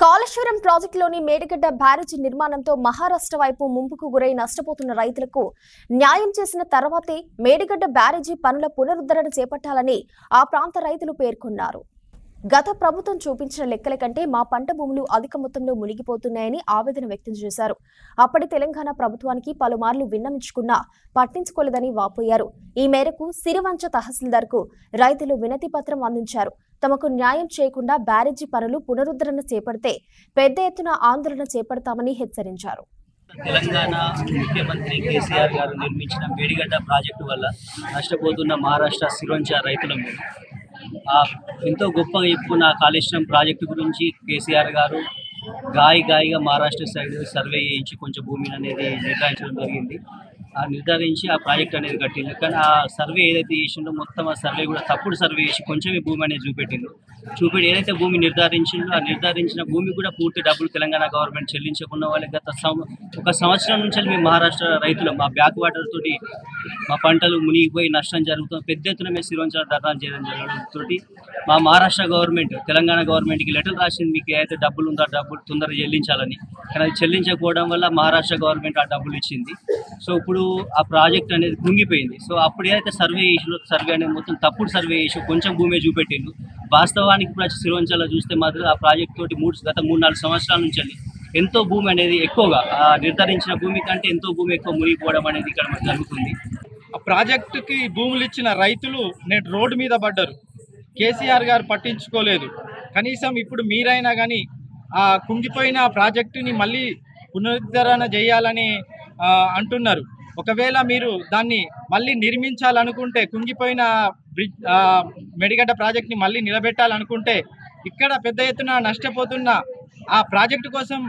కాళేశ్వరం ప్రాజెక్టులోని మేడిగడ్డ బ్యారేజీ నిర్మాణంతో మహారాష్ట్ర వైపు ముంపుకు గురై నష్టపోతున్న రైతులకు న్యాయం చేసిన తర్వాతే మేడిగడ్డ బ్యారేజీ పనుల పునరుద్ధరణ చేపట్టాలని ఆ ప్రాంత రైతులు పేర్కొన్నారు. గత ప్రభుత్వం చూపించిన లెక్కల కంటే మా పంట భూములు అధిక మొత్తంలో మునిగిపోతున్నాయని ఆవేదన వ్యక్తం చేశారు. అప్పటి తెలంగాణ ప్రభుత్వానికి పలుమార్లు విన్నవించుకున్నా పట్టించుకోలేదని వాపోయారు. ఈ మేరకు సిరివంచ తహసీల్దార్కు రైతులు వినతి పత్రం అందించారు. తమకు న్యాయం చేయకుండా బ్యారేజీ పనులు పునరుద్ధరణ చేపడితే పెద్ద ఎత్తున ఆందోళన చేపడతామని హెచ్చరించారు. తెలంగాణ ముఖ్యమంత్రి కేసీఆర్ గారు నిర్మించిన మేడిగడ్డ ప్రాజెక్టు వల్ల నష్టపోతున్న మహారాష్ట్ర సిరివంచ రైతుల మీద ఎంతో గొప్పగా చెప్పుకున్న కాళేశ్వరం ప్రాజెక్టు గురించి కేసీఆర్ గారు గాయిగా మహారాష్ట్ర సైడ్ సర్వే చేయించి కొంచెం భూమిని అనేది నిర్ధారించడం జరిగింది. నిర్ధారించి ఆ ప్రాజెక్ట్ అనేది కట్టింది. కానీ ఆ సర్వే ఏదైతే చేసిండో మొత్తం ఆ సర్వే కూడా తప్పుడు సర్వే చేసి కొంచెమే భూమి అనేది చూపెట్టి ఏదైతే భూమి నిర్ధారించిందో ఆ నిర్ధారించిన భూమి కూడా పూర్తి డబ్బులు తెలంగాణ గవర్నమెంట్ చెల్లించకుండా వాళ్ళకి ఒక సంవత్సరం నుంచి మేము మహారాష్ట్ర రైతులు మా బ్యాక్ వాటర్ తోటి మా పంటలు మునిగిపోయి నష్టం జరుగుతుంది. పెద్ద ఎత్తున మేము సిరివంచ ధర్నా చేయడం జరగడంతో మా మహారాష్ట్ర గవర్నమెంట్ తెలంగాణ గవర్నమెంట్కి లెటర్ రాసింది, మీకు ఏదైతే డబ్బులు ఉందో ఆ డబ్బులు తొందరగా చెల్లించాలని. కానీ అది చెల్లించకపోవడం వల్ల మహారాష్ట్ర గవర్నమెంట్ ఆ డబ్బులు ఇచ్చింది. సో ఇప్పుడు ఆ ప్రాజెక్ట్ అనేది కుంగిపోయింది. సో అప్పుడు ఏదైతే సర్వే చేసిందో సర్వే అనేది మొత్తం తప్పుడు సర్వే చేసి కొంచెం భూమే చూపెట్టిండు. వాస్తవానికి ఇప్పుడు సిరివంచలో చూస్తే మాత్రం ఆ ప్రాజెక్ట్ తోటి గత 3-4 సంవత్సరాల నుంచి ఎంతో భూమి అనేది ఎక్కువగా నిర్ధారించిన భూమి కంటే ఎంతో భూమి ఎక్కువ మునిగిపోవడం అనేది ఇక్కడ మనకు జరుగుతుంది. ఆ ప్రాజెక్టుకి భూములు ఇచ్చిన రైతులు నేడు రోడ్డు మీద పడ్డారు. కేసీఆర్ గారు పట్టించుకోలేదు. కనీసం ఇప్పుడు మీరైనా కానీ ఆ కుంగిపోయిన ప్రాజెక్టుని మళ్ళీ పునరుద్ధరణ చేయాలని అంటున్నారు. ఒకవేళ మీరు దాన్ని మళ్ళీ నిర్మించాలనుకుంటే, కుంగిపోయిన మేడిగడ్డ ప్రాజెక్ట్ని మళ్ళీ నిలబెట్టాలనుకుంటే, ఇక్కడ పెద్ద ఎత్తున నష్టపోతున్న ఆ ప్రాజెక్టు కోసం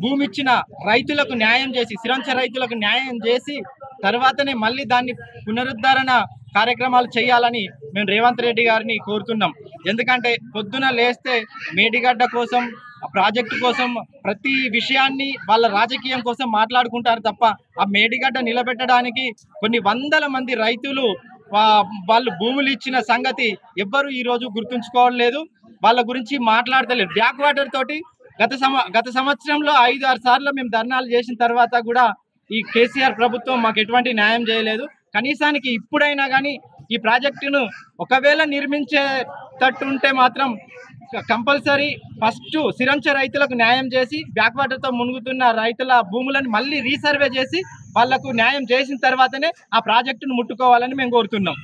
భూమి ఇచ్చిన రైతులకు న్యాయం చేసి, సిరివంచ రైతులకు న్యాయం చేసి తర్వాతనే మళ్ళీ దాన్ని పునరుద్ధరణ కార్యక్రమాలు చేయాలని మేము రేవంత్ రెడ్డి గారిని కోరుతున్నాం. ఎందుకంటే పొద్దున లేస్తే మేడిగడ్డ కోసం, ఆ ప్రాజెక్టు కోసం ప్రతి విషయాన్ని వాళ్ళ రాజకీయం కోసం మాట్లాడుకుంటారు తప్ప ఆ మేడిగడ్డ నిలబెట్టడానికి కొన్ని వందల మంది రైతులు వాళ్ళు భూములు ఇచ్చిన సంగతి ఎవ్వరూ ఈరోజు గుర్తుంచుకోవట్లేదు. వాళ్ళ గురించి మాట్లాడతలేదు. బ్యాక్ వాటర్ తోటి గత సంవత్సరంలో 5-6 సార్లు మేము ధర్నాలు చేసిన తర్వాత కూడా ఈ కేసీఆర్ ప్రభుత్వం మాకు ఎటువంటి న్యాయం చేయలేదు. కనీసానికి ఇప్పుడైనా కానీ ఈ ప్రాజెక్టును ఒకవేళ నిర్మించేటట్టుంటే మాత్రం కంపల్సరీ ఫస్ట్ సిరివంచ రైతులకు న్యాయం చేసి, బ్యాక్ వాటర్తో మునుగుతున్న రైతుల భూములను మళ్ళీ రీసర్వే చేసి వాళ్లకు న్యాయం చేసిన తర్వాతనే ఆ ప్రాజెక్టును ముట్టుకోవాలని మేము కోరుతున్నాం.